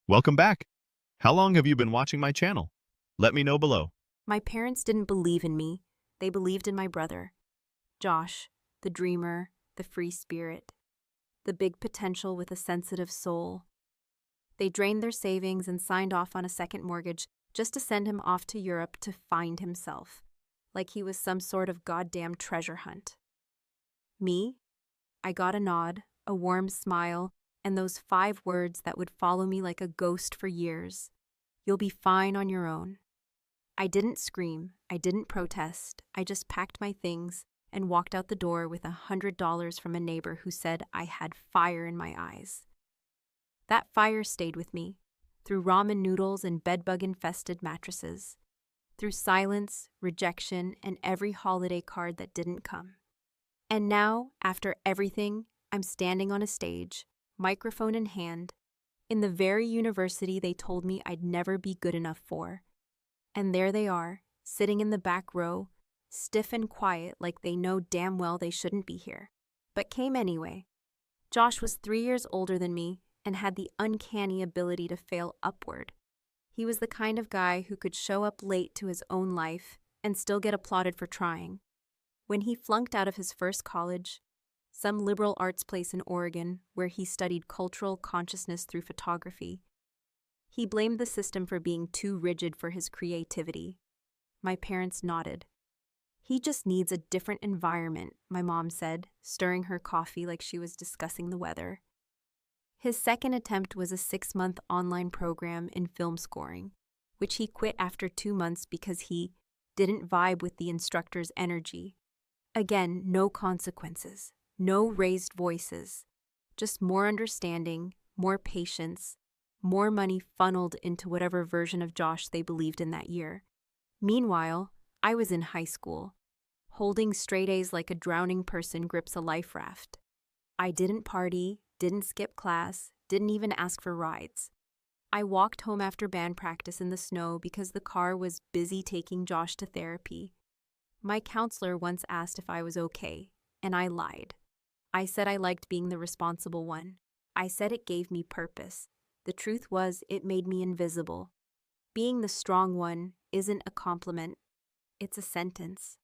Welcome back. How long have you been watching my channel? Let me know below. My parents didn't believe in me. They believed in my brother, Josh, the dreamer, the free spirit, the big potential with a sensitive soul. They drained their savings and signed off on a second mortgage just to send him off to Europe to find himself, like he was some sort of goddamn treasure hunt. Me? I got a nod, a warm smile, and those 5 words that would follow me like a ghost for years. You'll be fine on your own. I didn't scream, I didn't protest, I just packed my things and walked out the door with $100 from a neighbor who said I had fire in my eyes. That fire stayed with me, through ramen noodles and bedbug-infested mattresses, through silence, rejection, and every holiday card that didn't come. And now, after everything, I'm standing on a stage, microphone in hand, in the very university they told me I'd never be good enough for. And there they are, sitting in the back row, stiff and quiet like they know damn well they shouldn't be here, but came anyway. Josh was 3 years older than me and had the uncanny ability to fail upward. He was the kind of guy who could show up late to his own life and still get applauded for trying. When he flunked out of his first college, some liberal arts place in Oregon where he studied cultural consciousness through photography, he blamed the system for being too rigid for his creativity. My parents nodded. He just needs a different environment, my mom said, stirring her coffee like she was discussing the weather. His second attempt was a 6-month online program in film scoring, which he quit after 2 months because he didn't vibe with the instructor's energy. Again, no consequences, no raised voices, just more understanding, more patience, more money funneled into whatever version of Josh they believed in that year. Meanwhile, I was in high school, holding straight A's like a drowning person grips a life raft. I didn't party, didn't skip class, didn't even ask for rides. I walked home after band practice in the snow because the car was busy taking Josh to therapy. My counselor once asked if I was okay, and I lied. I said I liked being the responsible one. I said it gave me purpose. The truth was, it made me invisible. Being the strong one isn't a compliment, it's a sentence.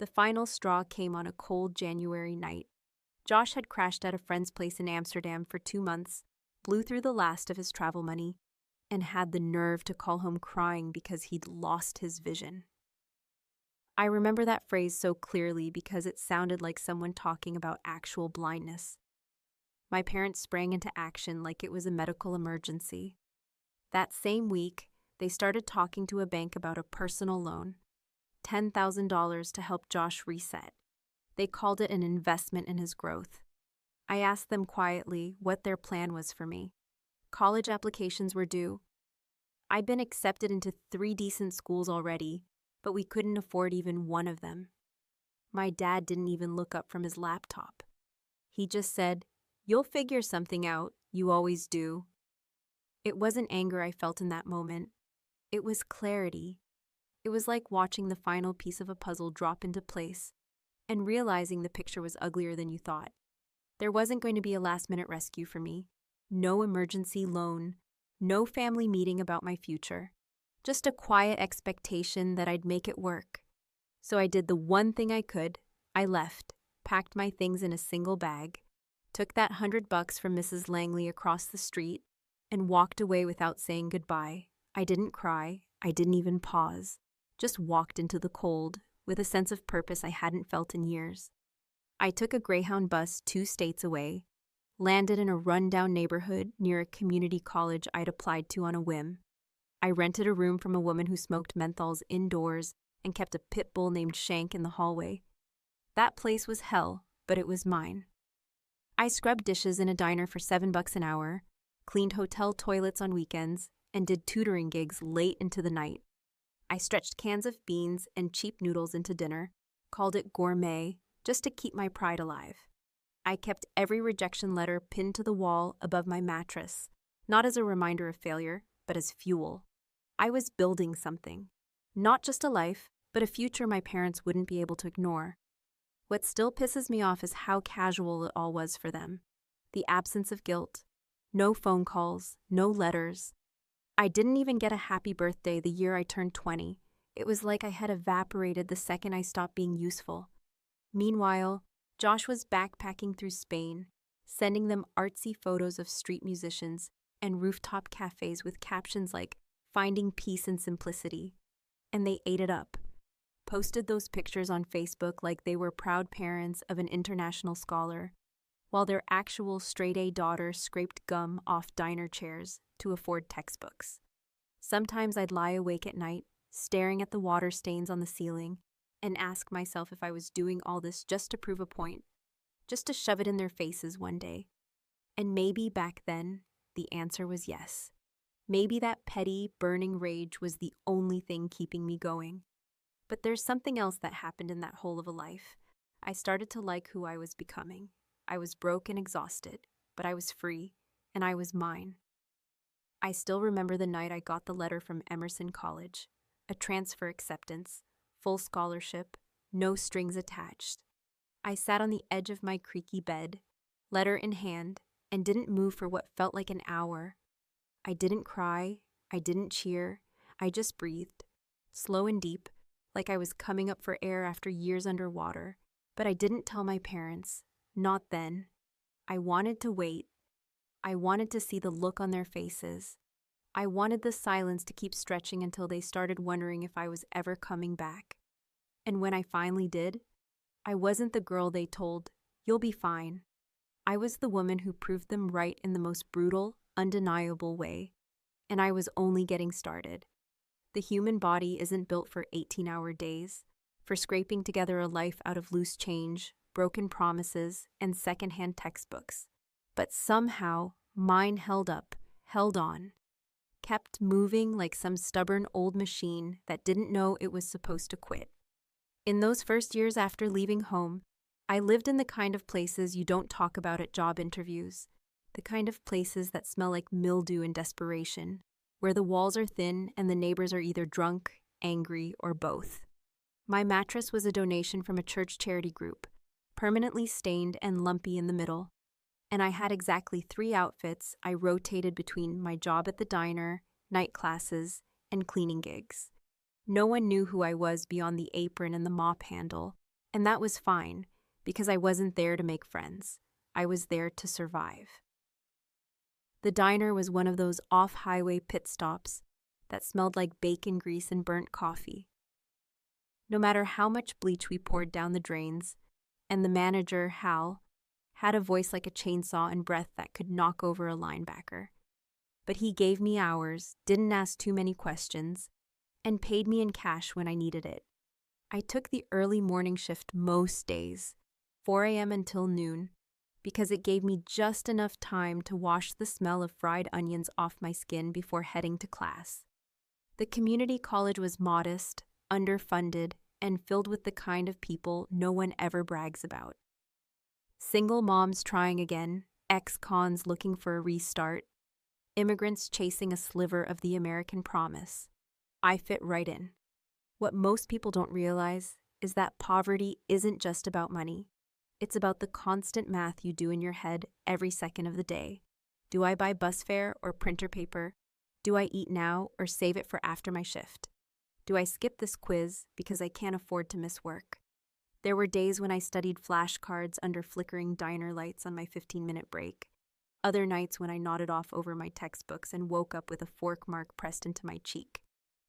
The final straw came on a cold January night. Josh had crashed at a friend's place in Amsterdam for 2 months, blew through the last of his travel money, and had the nerve to call home crying because he'd lost his vision. I remember that phrase so clearly because it sounded like someone talking about actual blindness. My parents sprang into action like it was a medical emergency. That same week, they started talking to a bank about a personal loan, $10,000 to help Josh reset. They called it an investment in his growth. I asked them quietly what their plan was for me. College applications were due. I'd been accepted into 3 decent schools already, but we couldn't afford even one of them. My dad didn't even look up from his laptop. He just said, "You'll figure something out, you always do." It wasn't anger I felt in that moment. It was clarity. It was like watching the final piece of a puzzle drop into place and realizing the picture was uglier than you thought. There wasn't going to be a last-minute rescue for me. No emergency loan. No family meeting about my future. Just a quiet expectation that I'd make it work. So I did the one thing I could. I left, packed my things in a single bag, took that $100 from Mrs. Langley across the street, and walked away without saying goodbye. I didn't cry. I didn't even pause. Just walked into the cold with a sense of purpose I hadn't felt in years. I took a Greyhound bus 2 states away, landed in a run-down neighborhood near a community college I'd applied to on a whim. I rented a room from a woman who smoked menthols indoors and kept a pit bull named Shank in the hallway. That place was hell, but it was mine. I scrubbed dishes in a diner for $7 an hour, cleaned hotel toilets on weekends, and did tutoring gigs late into the night. I stretched cans of beans and cheap noodles into dinner, called it gourmet, just to keep my pride alive. I kept every rejection letter pinned to the wall above my mattress, not as a reminder of failure, but as fuel. I was building something. Not just a life, but a future my parents wouldn't be able to ignore. What still pisses me off is how casual it all was for them. The absence of guilt, No phone calls, no letters. I didn't even get a happy birthday the year I turned 20. It was like I had evaporated the second I stopped being useful. Meanwhile, Josh was backpacking through Spain, sending them artsy photos of street musicians and rooftop cafes with captions like, "Finding peace and simplicity." And they ate it up. Posted those pictures on Facebook like they were proud parents of an international scholar, while their actual straight-A daughter scraped gum off diner chairs to afford textbooks. Sometimes I'd lie awake at night, staring at the water stains on the ceiling, and ask myself if I was doing all this just to prove a point, just to shove it in their faces one day. And maybe back then, the answer was yes. Maybe that petty, burning rage was the only thing keeping me going. But there's something else that happened in that hole of a life. I started to like who I was becoming. I was broke and exhausted, but I was free, and I was mine. I still remember the night I got the letter from Emerson College, a transfer acceptance, full scholarship, no strings attached. I sat on the edge of my creaky bed, letter in hand, and didn't move for what felt like an hour. I didn't cry, I didn't cheer, I just breathed, slow and deep, like I was coming up for air after years underwater. But I didn't tell my parents, not then. I wanted to wait. I wanted to see the look on their faces. I wanted the silence to keep stretching until they started wondering if I was ever coming back. And when I finally did, I wasn't the girl they told, "You'll be fine." I was the woman who proved them right in the most brutal, undeniable way. And I was only getting started. The human body isn't built for 18-hour days, for scraping together a life out of loose change, broken promises, and secondhand textbooks. But somehow, mine held up, held on, kept moving like some stubborn old machine that didn't know it was supposed to quit. In those first years after leaving home, I lived in the kind of places you don't talk about at job interviews, the kind of places that smell like mildew and desperation, where the walls are thin and the neighbors are either drunk, angry, or both. My mattress was a donation from a church charity group, permanently stained and lumpy in the middle, and I had exactly 3 outfits I rotated between my job at the diner, night classes, and cleaning gigs. No one knew who I was beyond the apron and the mop handle, and that was fine, because I wasn't there to make friends. I was there to survive. The diner was one of those off-highway pit stops that smelled like bacon grease and burnt coffee. No matter how much bleach we poured down the drains, and the manager, Hal, had a voice like a chainsaw and breath that could knock over a linebacker. But he gave me hours, didn't ask too many questions, and paid me in cash when I needed it. I took the early morning shift most days, 4 a.m. until noon, because it gave me just enough time to wash the smell of fried onions off my skin before heading to class. The community college was modest, underfunded, and filled with the kind of people no one ever brags about. Single moms trying again, ex-cons looking for a restart, immigrants chasing a sliver of the American promise. I fit right in. What most people don't realize is that poverty isn't just about money. It's about the constant math you do in your head every second of the day. Do I buy bus fare or printer paper? Do I eat now or save it for after my shift? Do I skip this quiz because I can't afford to miss work? There were days when I studied flashcards under flickering diner lights on my 15-minute break. Other nights when I nodded off over my textbooks and woke up with a fork mark pressed into my cheek.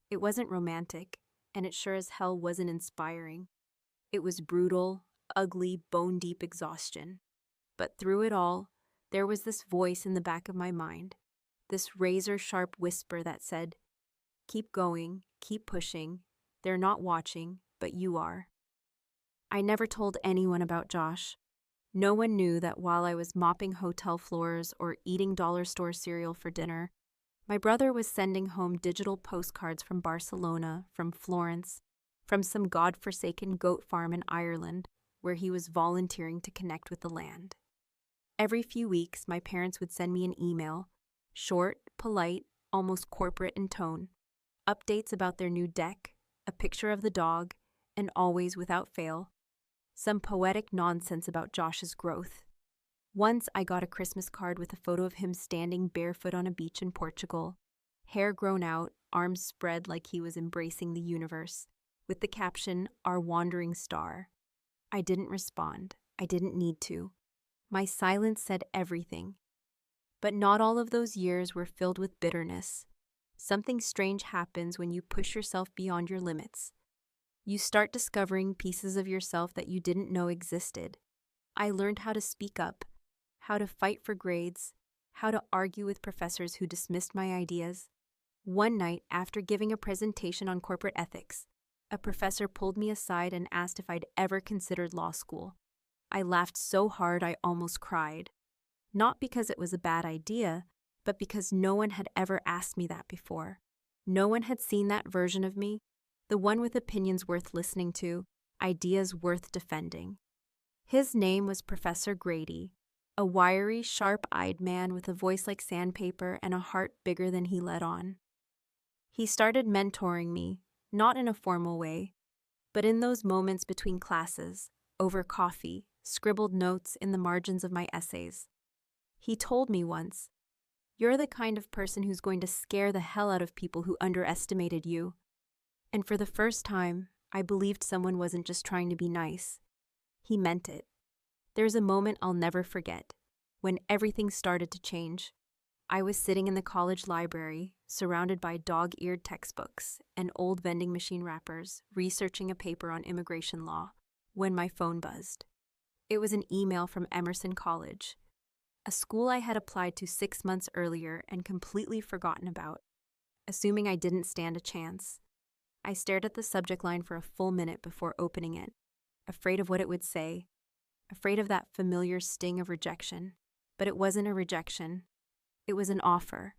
It wasn't romantic, and it sure as hell wasn't inspiring. It was brutal, ugly, bone-deep exhaustion. But through it all, there was this voice in the back of my mind, this razor-sharp whisper that said, "Keep going, keep pushing. They're not watching, but you are." I never told anyone about Josh. No one knew that while I was mopping hotel floors or eating dollar store cereal for dinner, my brother was sending home digital postcards from Barcelona, from Florence, from some godforsaken goat farm in Ireland, where he was volunteering to connect with the land. Every few weeks, my parents would send me an email, short, polite, almost corporate in tone, updates about their new deck, a picture of the dog, and always, without fail, some poetic nonsense about Josh's growth. Once I got a Christmas card with a photo of him standing barefoot on a beach in Portugal, hair grown out, arms spread like he was embracing the universe, with the caption, "Our Wandering Star." I didn't respond. I didn't need to. My silence said everything. But not all of those years were filled with bitterness. Something strange happens when you push yourself beyond your limits. You start discovering pieces of yourself that you didn't know existed. I learned how to speak up, how to fight for grades, how to argue with professors who dismissed my ideas. One night, after giving a presentation on corporate ethics, a professor pulled me aside and asked if I'd ever considered law school. I laughed so hard I almost cried. Not because it was a bad idea, but because no one had ever asked me that before. No one had seen that version of me, the one with opinions worth listening to, ideas worth defending. His name was Professor Grady, a wiry, sharp-eyed man with a voice like sandpaper and a heart bigger than he let on. He started mentoring me, not in a formal way, but in those moments between classes, over coffee, scribbled notes in the margins of my essays. He told me once, "You're the kind of person who's going to scare the hell out of people who underestimated you." And for the first time, I believed someone wasn't just trying to be nice. He meant it. There's a moment I'll never forget, when everything started to change. I was sitting in the college library, surrounded by dog-eared textbooks and old vending machine wrappers, researching a paper on immigration law, when my phone buzzed. It was an email from Emerson College, a school I had applied to 6 months earlier and completely forgotten about, assuming I didn't stand a chance. I stared at the subject line for a full minute before opening it, afraid of what it would say, afraid of that familiar sting of rejection. But it wasn't a rejection. It was an offer,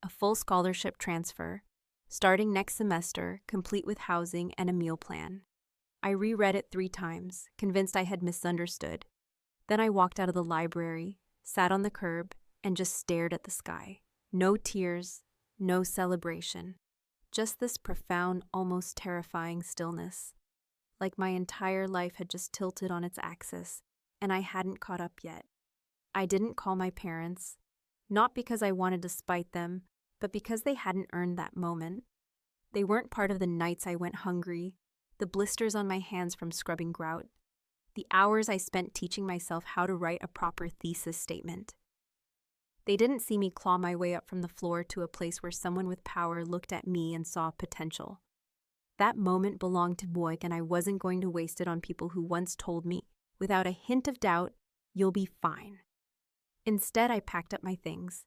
a full scholarship transfer, starting next semester, complete with housing and a meal plan. I reread it 3 times, convinced I had misunderstood. Then I walked out of the library, sat on the curb, and just stared at the sky. No tears, no celebration. Just this profound, almost terrifying stillness. Like my entire life had just tilted on its axis, and I hadn't caught up yet. I didn't call my parents, not because I wanted to spite them, but because they hadn't earned that moment. They weren't part of the nights I went hungry, the blisters on my hands from scrubbing grout, the hours I spent teaching myself how to write a proper thesis statement. They didn't see me claw my way up from the floor to a place where someone with power looked at me and saw potential. That moment belonged to Boyk, and I wasn't going to waste it on people who once told me, without a hint of doubt, "You'll be fine." Instead, I packed up my things,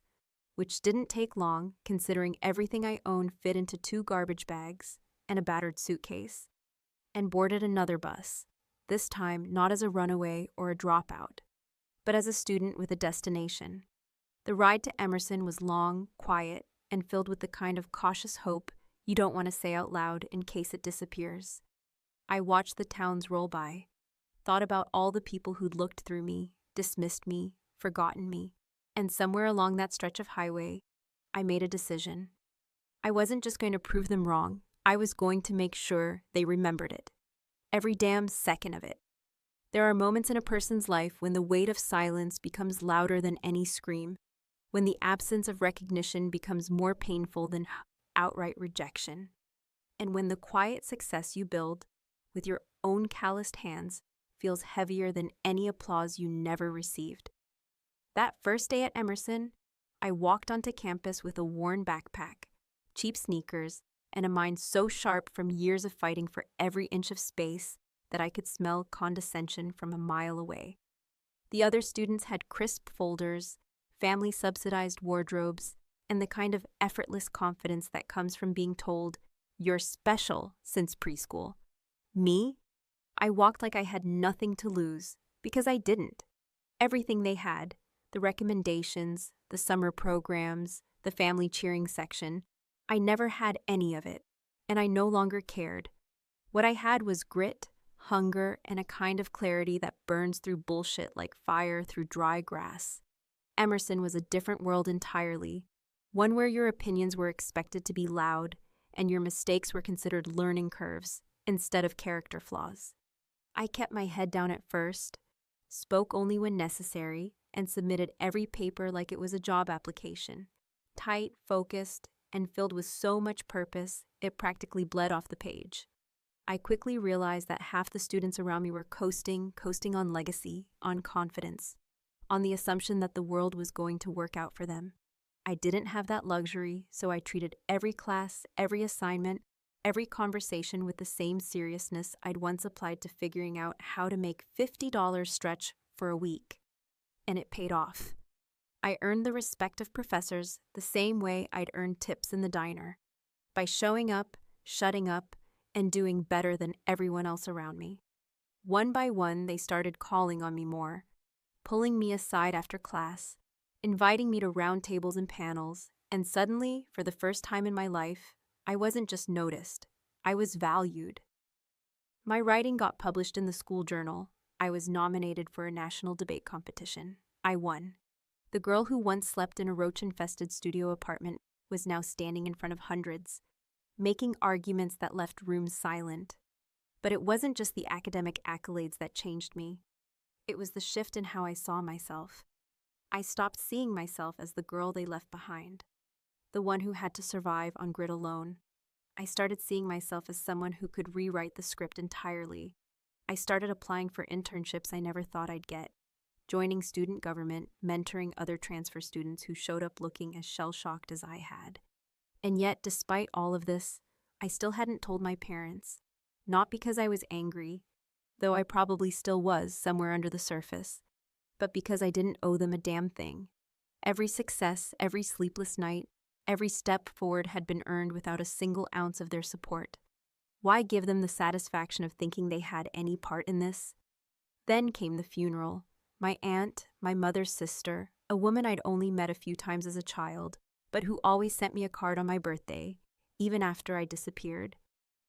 which didn't take long, considering everything I owned fit into 2 garbage bags and a battered suitcase, and boarded another bus, this time not as a runaway or a dropout, but as a student with a destination. The ride to Emerson was long, quiet, and filled with the kind of cautious hope you don't want to say out loud in case it disappears. I watched the towns roll by, thought about all the people who'd looked through me, dismissed me, forgotten me, and somewhere along that stretch of highway, I made a decision. I wasn't just going to prove them wrong, I was going to make sure they remembered it. Every damn second of it. There are moments in a person's life when the weight of silence becomes louder than any scream, when the absence of recognition becomes more painful than outright rejection, and when the quiet success you build with your own calloused hands feels heavier than any applause you never received. That first day at Emerson, I walked onto campus with a worn backpack, cheap sneakers, and a mind so sharp from years of fighting for every inch of space that I could smell condescension from a mile away. The other students had crisp folders, family-subsidized wardrobes, and the kind of effortless confidence that comes from being told, "You're special," since preschool. Me? I walked like I had nothing to lose, because I didn't. Everything they had, the recommendations, the summer programs, the family cheering section, I never had any of it, and I no longer cared. What I had was grit, hunger, and a kind of clarity that burns through bullshit like fire through dry grass. Emerson was a different world entirely, one where your opinions were expected to be loud, and your mistakes were considered learning curves instead of character flaws. I kept my head down at first, spoke only when necessary, and submitted every paper like it was a job application. Tight, focused, and filled with so much purpose, it practically bled off the page. I quickly realized that half the students around me were coasting on legacy, on confidence, on the assumption that the world was going to work out for them. I didn't have that luxury, so I treated every class, every assignment, every conversation with the same seriousness I'd once applied to figuring out how to make $50 stretch for a week. And it paid off. I earned the respect of professors the same way I'd earned tips in the diner, by showing up, shutting up, and doing better than everyone else around me. One by one, they started calling on me more, pulling me aside after class, inviting me to roundtables and panels, and suddenly, for the first time in my life, I wasn't just noticed, I was valued. My writing got published in the school journal. I was nominated for a national debate competition. I won. The girl who once slept in a roach-infested studio apartment was now standing in front of hundreds, making arguments that left rooms silent. But it wasn't just the academic accolades that changed me. It was the shift in how I saw myself. I stopped seeing myself as the girl they left behind, the one who had to survive on grit alone. I started seeing myself as someone who could rewrite the script entirely. I started applying for internships I never thought I'd get, joining student government, mentoring other transfer students who showed up looking as shell-shocked as I had. And yet, despite all of this, I still hadn't told my parents. Not because I was angry, though I probably still was somewhere under the surface, but because I didn't owe them a damn thing. Every success, every sleepless night, every step forward had been earned without a single ounce of their support. Why give them the satisfaction of thinking they had any part in this? Then came the funeral. My aunt, my mother's sister, a woman I'd only met a few times as a child, but who always sent me a card on my birthday, even after I disappeared.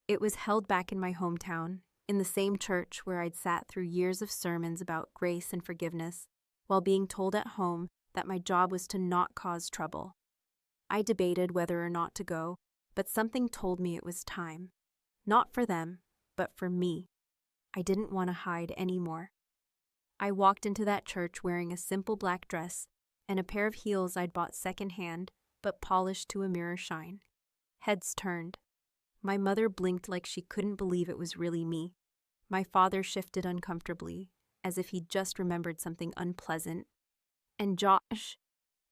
It was held back in my hometown, in the same church where I'd sat through years of sermons about grace and forgiveness, while being told at home that my job was to not cause trouble. I debated whether or not to go, but something told me it was time. Not for them, but for me. I didn't want to hide anymore. I walked into that church wearing a simple black dress and a pair of heels I'd bought secondhand, but polished to a mirror shine. Heads turned. My mother blinked like she couldn't believe it was really me. My father shifted uncomfortably, as if he'd just remembered something unpleasant. And Josh,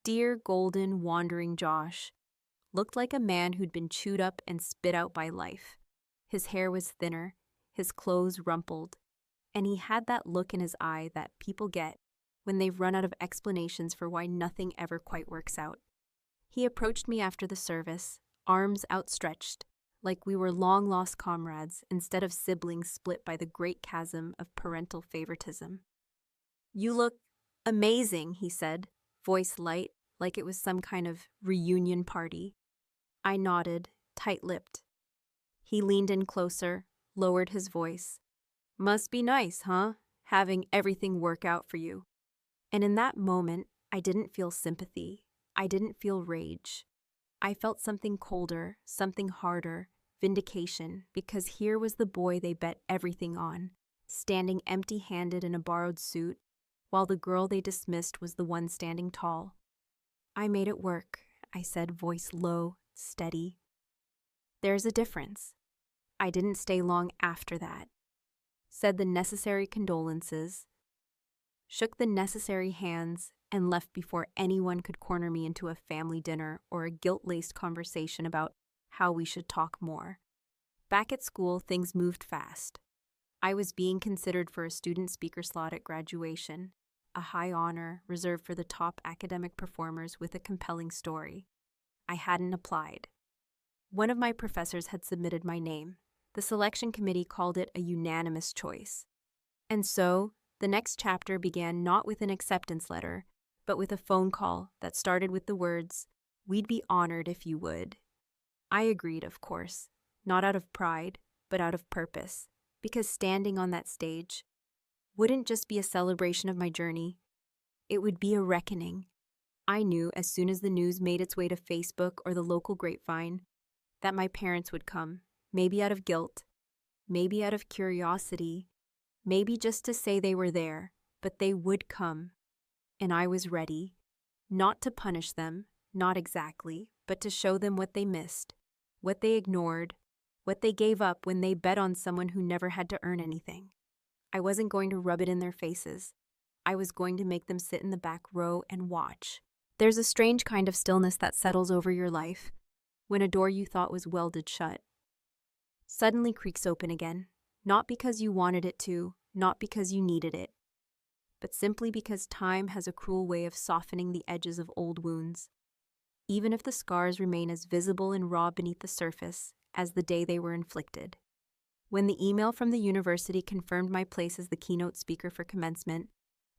dear golden wandering Josh, looked like a man who'd been chewed up and spit out by life. His hair was thinner, his clothes rumpled, and he had that look in his eye that people get when they've run out of explanations for why nothing ever quite works out. He approached me after the service, arms outstretched, like we were long-lost comrades instead of siblings split by the great chasm of parental favoritism. "You look amazing," he said, voice light, like it was some kind of reunion party. I nodded, tight-lipped. He leaned in closer, lowered his voice. "Must be nice, huh? Having everything work out for you." And in that moment, I didn't feel sympathy. I didn't feel rage. I felt something colder, something harder, vindication, because here was the boy they bet everything on, standing empty-handed in a borrowed suit, while the girl they dismissed was the one standing tall. "I made it work," I said, voice low, steady. "There's a difference." I didn't stay long after that. Said the necessary condolences, shook the necessary hands, and left before anyone could corner me into a family dinner or a guilt-laced conversation about how we should talk more. Back at school, things moved fast. I was being considered for a student speaker slot at graduation, a high honor reserved for the top academic performers with a compelling story. I hadn't applied. One of my professors had submitted my name. The selection committee called it a unanimous choice. And so, the next chapter began not with an acceptance letter, but with a phone call that started with the words, "We'd be honored if you would." I agreed, of course, not out of pride, but out of purpose, because standing on that stage wouldn't just be a celebration of my journey, it would be a reckoning. I knew as soon as the news made its way to Facebook or the local grapevine that my parents would come, maybe out of guilt, maybe out of curiosity, maybe just to say they were there, but they would come. and I was ready, not to punish them, not exactly, but to show them what they missed, what they ignored, what they gave up when they bet on someone who never had to earn anything. I wasn't going to rub it in their faces. I was going to make them sit in the back row and watch. There's a strange kind of stillness that settles over your life when a door you thought was welded shut suddenly creaks open again, not because you wanted it to, not because you needed it, but simply because time has a cruel way of softening the edges of old wounds, even if the scars remain as visible and raw beneath the surface as the day they were inflicted. When the email from the university confirmed my place as the keynote speaker for commencement,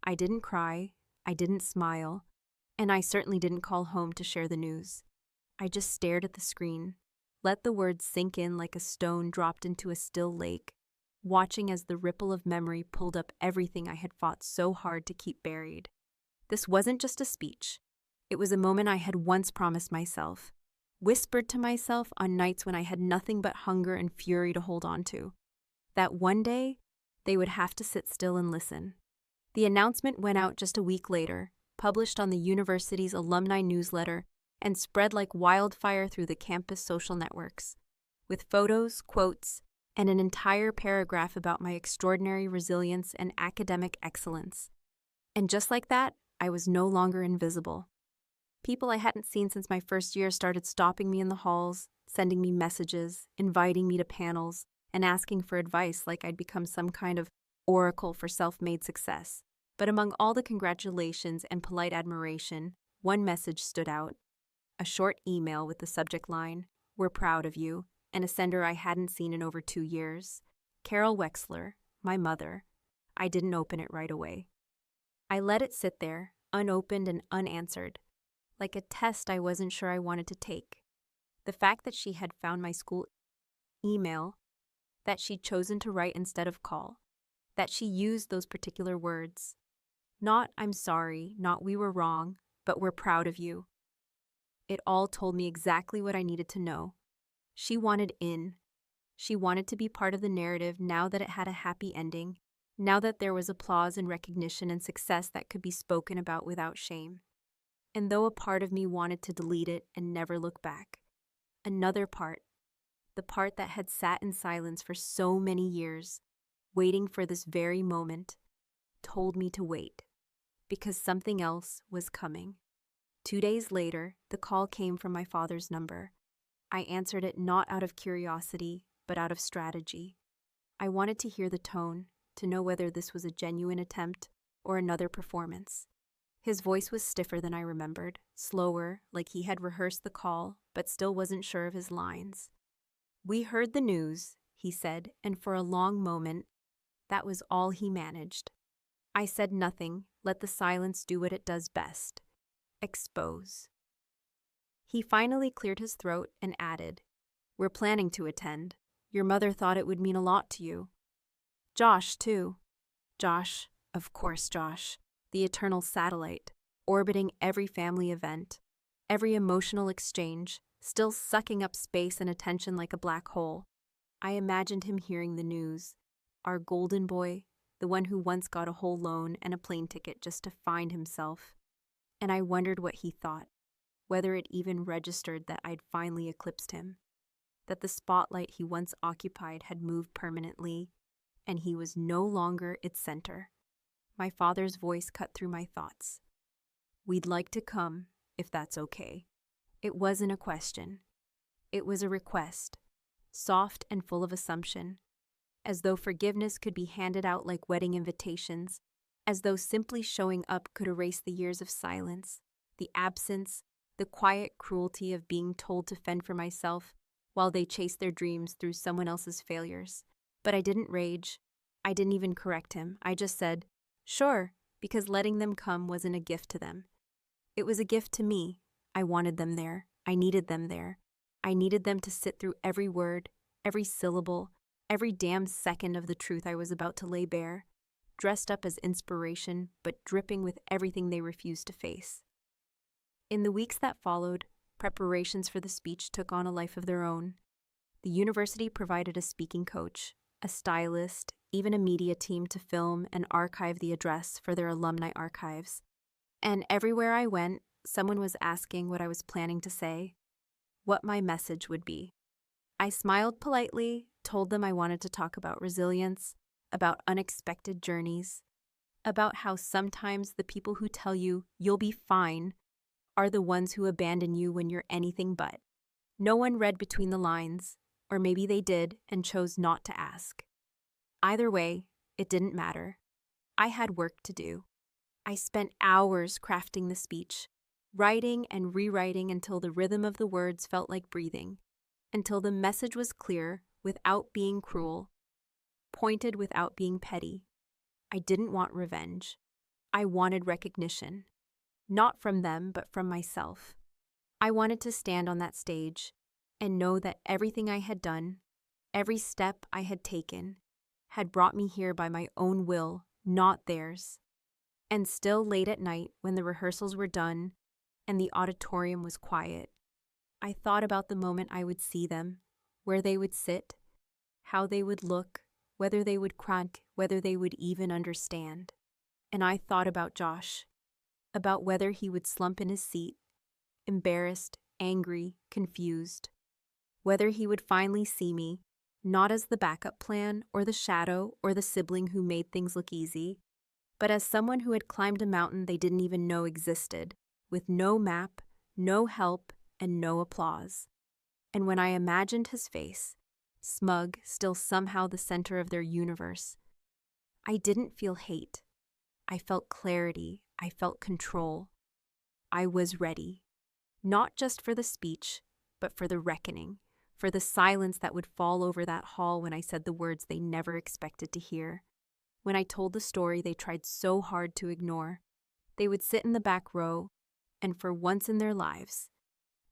I didn't cry, I didn't smile, and I certainly didn't call home to share the news. I just stared at the screen, let the words sink in like a stone dropped into a still lake, watching as the ripple of memory pulled up everything I had fought so hard to keep buried. This wasn't just a speech. It was a moment I had once promised myself, whispered to myself on nights when I had nothing but hunger and fury to hold on to, that one day they would have to sit still and listen. The announcement went out just a week later, published on the university's alumni newsletter, and spread like wildfire through the campus social networks, with photos, quotes, and an entire paragraph about my extraordinary resilience and academic excellence. And just like that, I was no longer invisible. People I hadn't seen since my first year started stopping me in the halls, sending me messages, inviting me to panels, and asking for advice like I'd become some kind of oracle for self-made success. But among all the congratulations and polite admiration, one message stood out. A short email with the subject line, "We're proud of you," and a sender I hadn't seen in over 2 years. Carol Wexler, my mother. I didn't open it right away. I let it sit there, unopened and unanswered, like a test I wasn't sure I wanted to take. The fact that she had found my school email, that she'd chosen to write instead of call, that she used those particular words. Not "I'm sorry," not "we were wrong," but "we're proud of you." It all told me exactly what I needed to know. She wanted in. She wanted to be part of the narrative now that it had a happy ending, now that there was applause and recognition and success that could be spoken about without shame. And though a part of me wanted to delete it and never look back, another part, the part that had sat in silence for so many years, waiting for this very moment, told me to wait, because something else was coming. 2 days later, the call came from my father's number. I answered it not out of curiosity, but out of strategy. I wanted to hear the tone, to know whether this was a genuine attempt or another performance. His voice was stiffer than I remembered, slower, like he had rehearsed the call, but still wasn't sure of his lines. "We heard the news," he said, and for a long moment, that was all he managed. I said nothing, let the silence do what it does best. Expose. He finally cleared his throat and added, "We're planning to attend. Your mother thought it would mean a lot to you. Josh, too." Josh, of course Josh, the eternal satellite, orbiting every family event, every emotional exchange, still sucking up space and attention like a black hole. I imagined him hearing the news. Our golden boy, the one who once got a whole loan and a plane ticket just to find himself. And I wondered what he thought, whether it even registered that I'd finally eclipsed him, that the spotlight he once occupied had moved permanently, and he was no longer its center. My father's voice cut through my thoughts. "We'd like to come, if that's okay." It wasn't a question. It was a request, soft and full of assumption, as though forgiveness could be handed out like wedding invitations, as though simply showing up could erase the years of silence, the absence, the quiet cruelty of being told to fend for myself while they chased their dreams through someone else's failures. But I didn't rage. I didn't even correct him. I just said, "Sure," because letting them come wasn't a gift to them. It was a gift to me. I wanted them there. I needed them there. I needed them to sit through every word, every syllable, every damn second of the truth I was about to lay bare, dressed up as inspiration, but dripping with everything they refused to face. In the weeks that followed, preparations for the speech took on a life of their own. The university provided a speaking coach, a stylist, even a media team to film and archive the address for their alumni archives. And everywhere I went, someone was asking what I was planning to say, what my message would be. I smiled politely, told them I wanted to talk about resilience, about unexpected journeys, about how sometimes the people who tell you you'll be fine are the ones who abandon you when you're anything but. No one read between the lines, or maybe they did and chose not to ask. Either way, it didn't matter. I had work to do. I spent hours crafting the speech, writing and rewriting until the rhythm of the words felt like breathing, until the message was clear without being cruel, pointed without being petty. I didn't want revenge. I wanted recognition, not from them, but from myself. I wanted to stand on that stage and know that everything I had done, every step I had taken, had brought me here by my own will, not theirs. And still late at night, when the rehearsals were done and the auditorium was quiet, I thought about the moment I would see them, where they would sit, how they would look, whether they would crack, whether they would even understand. And I thought about Josh, about whether he would slump in his seat, embarrassed, angry, confused, whether he would finally see me, not as the backup plan or the shadow or the sibling who made things look easy, but as someone who had climbed a mountain they didn't even know existed, with no map, no help, and no applause. And when I imagined his face, smug, still somehow the center of their universe, I didn't feel hate. I felt clarity. I felt control. I was ready. Not just for the speech, but for the reckoning, for the silence that would fall over that hall when I said the words they never expected to hear. When I told the story they tried so hard to ignore, they would sit in the back row, and for once in their lives,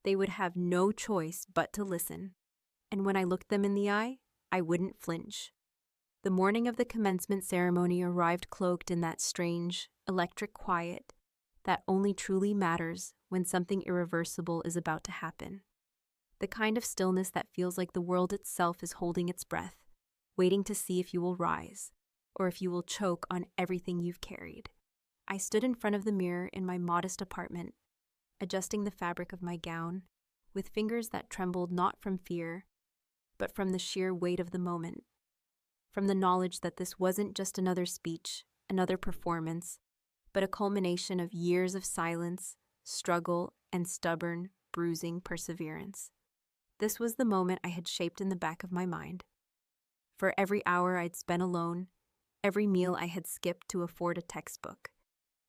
they would have no choice but to listen. And when I looked them in the eye, I wouldn't flinch. The morning of the commencement ceremony arrived cloaked in that strange, electric quiet that only truly matters when something irreversible is about to happen. The kind of stillness that feels like the world itself is holding its breath, waiting to see if you will rise, or if you will choke on everything you've carried. I stood in front of the mirror in my modest apartment, adjusting the fabric of my gown, with fingers that trembled not from fear, but from the sheer weight of the moment, from the knowledge that this wasn't just another speech, another performance, but a culmination of years of silence, struggle, and stubborn, bruising perseverance. This was the moment I had shaped in the back of my mind. For every hour I'd spent alone, every meal I had skipped to afford a textbook,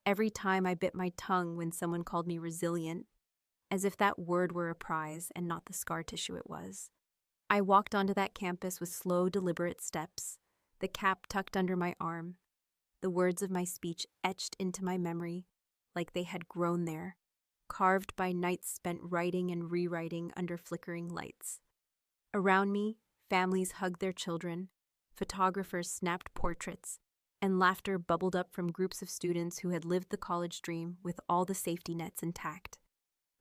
every time I bit my tongue when someone called me resilient, as if that word were a prize and not the scar tissue it was. I walked onto that campus with slow, deliberate steps, the cap tucked under my arm, the words of my speech etched into my memory like they had grown there, carved by nights spent writing and rewriting under flickering lights. Around me, families hugged their children, photographers snapped portraits, and laughter bubbled up from groups of students who had lived the college dream with all the safety nets intact,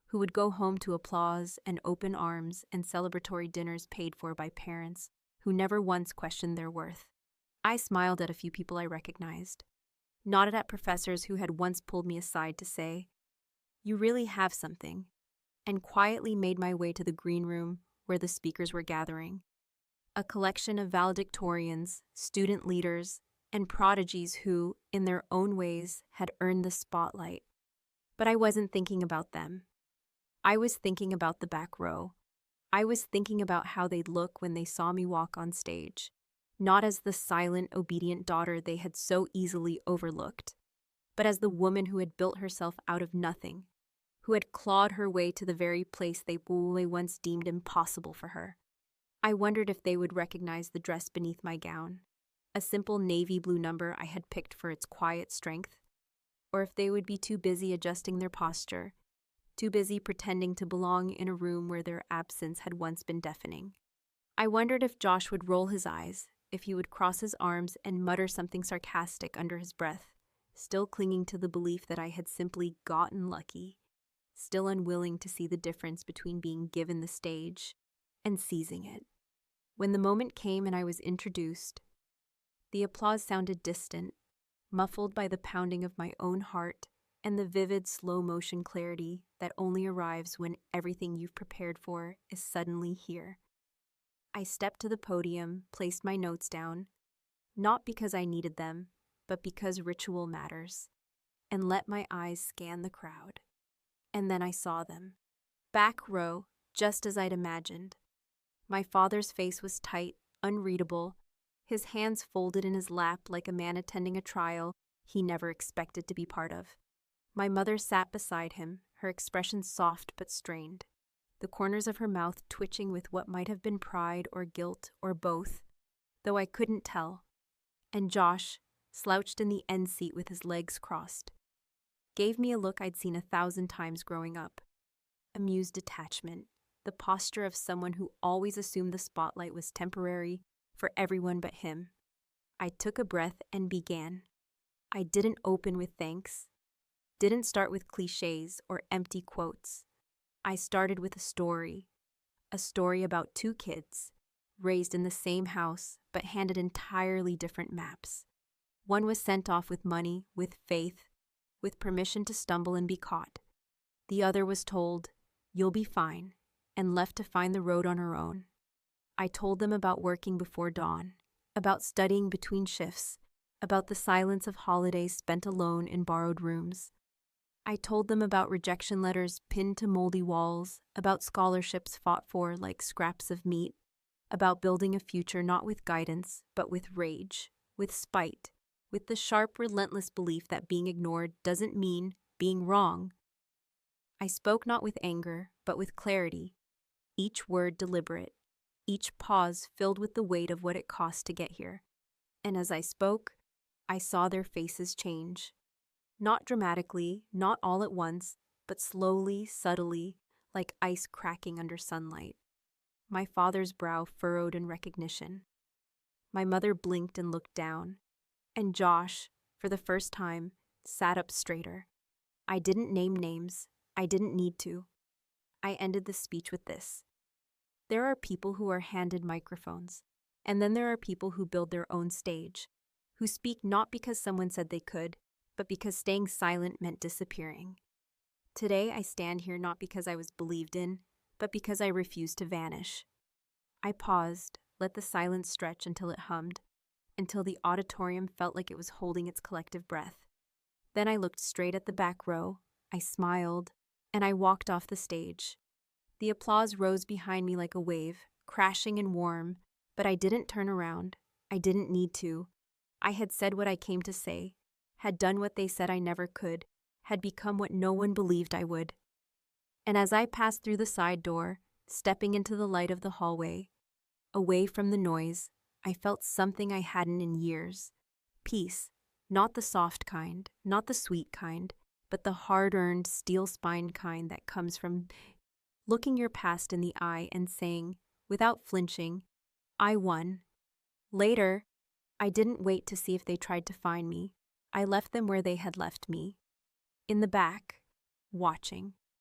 who would go home to applause and open arms and celebratory dinners paid for by parents who never once questioned their worth. I smiled at a few people I recognized, nodded at professors who had once pulled me aside to say, "You really have something," and quietly made my way to the green room where the speakers were gathering, a collection of valedictorians, student leaders, and prodigies who, in their own ways, had earned the spotlight. But I wasn't thinking about them. I was thinking about the back row. I was thinking about how they'd look when they saw me walk on stage, not as the silent, obedient daughter they had so easily overlooked, but as the woman who had built herself out of nothing, who had clawed her way to the very place they once deemed impossible for her. I wondered if they would recognize the dress beneath my gown, a simple navy blue number I had picked for its quiet strength, or if they would be too busy adjusting their posture, too busy pretending to belong in a room where their absence had once been deafening. I wondered if Josh would roll his eyes, if he would cross his arms and mutter something sarcastic under his breath, still clinging to the belief that I had simply gotten lucky, still unwilling to see the difference between being given the stage and seizing it. When the moment came and I was introduced, the applause sounded distant, muffled by the pounding of my own heart and the vivid slow-motion clarity that only arrives when everything you've prepared for is suddenly here. I stepped to the podium, placed my notes down, not because I needed them, but because ritual matters, and let my eyes scan the crowd. And then I saw them. Back row, just as I'd imagined. My father's face was tight, unreadable, his hands folded in his lap like a man attending a trial he never expected to be part of. My mother sat beside him, her expression soft but strained, the corners of her mouth twitching with what might have been pride or guilt or both, though I couldn't tell. And Josh, slouched in the end seat with his legs crossed, gave me a look I'd seen 1,000 times growing up. Amused detachment, the posture of someone who always assumed the spotlight was temporary for everyone but him. I took a breath and began. I didn't open with thanks, didn't start with cliches or empty quotes. I started with a story about 2 kids, raised in the same house but handed entirely different maps. One was sent off with money, with faith, with permission to stumble and be caught. The other was told, "You'll be fine," and left to find the road on her own. I told them about working before dawn, about studying between shifts, about the silence of holidays spent alone in borrowed rooms. I told them about rejection letters pinned to moldy walls, about scholarships fought for like scraps of meat, about building a future not with guidance, but with rage, with spite, with the sharp, relentless belief that being ignored doesn't mean being wrong. I spoke not with anger, but with clarity, each word deliberate, each pause filled with the weight of what it cost to get here. And as I spoke, I saw their faces change. Not dramatically, not all at once, but slowly, subtly, like ice cracking under sunlight. My father's brow furrowed in recognition. My mother blinked and looked down. And Josh, for the first time, sat up straighter. I didn't name names. I didn't need to. I ended the speech with this. There are people who are handed microphones, and then there are people who build their own stage, who speak not because someone said they could, but because staying silent meant disappearing. Today I stand here not because I was believed in, but because I refused to vanish. I paused, let the silence stretch until it hummed, until the auditorium felt like it was holding its collective breath. Then I looked straight at the back row, I smiled, and I walked off the stage. The applause rose behind me like a wave, crashing and warm, but I didn't turn around. I didn't need to. I had said what I came to say, had done what they said I never could, had become what no one believed I would. And as I passed through the side door, stepping into the light of the hallway, away from the noise, I felt something I hadn't in years. Peace, not the soft kind, not the sweet kind, but the hard-earned, steel-spined kind that comes from looking your past in the eye and saying, without flinching, I won. Later, I didn't wait to see if they tried to find me. I left them where they had left me, in the back, watching.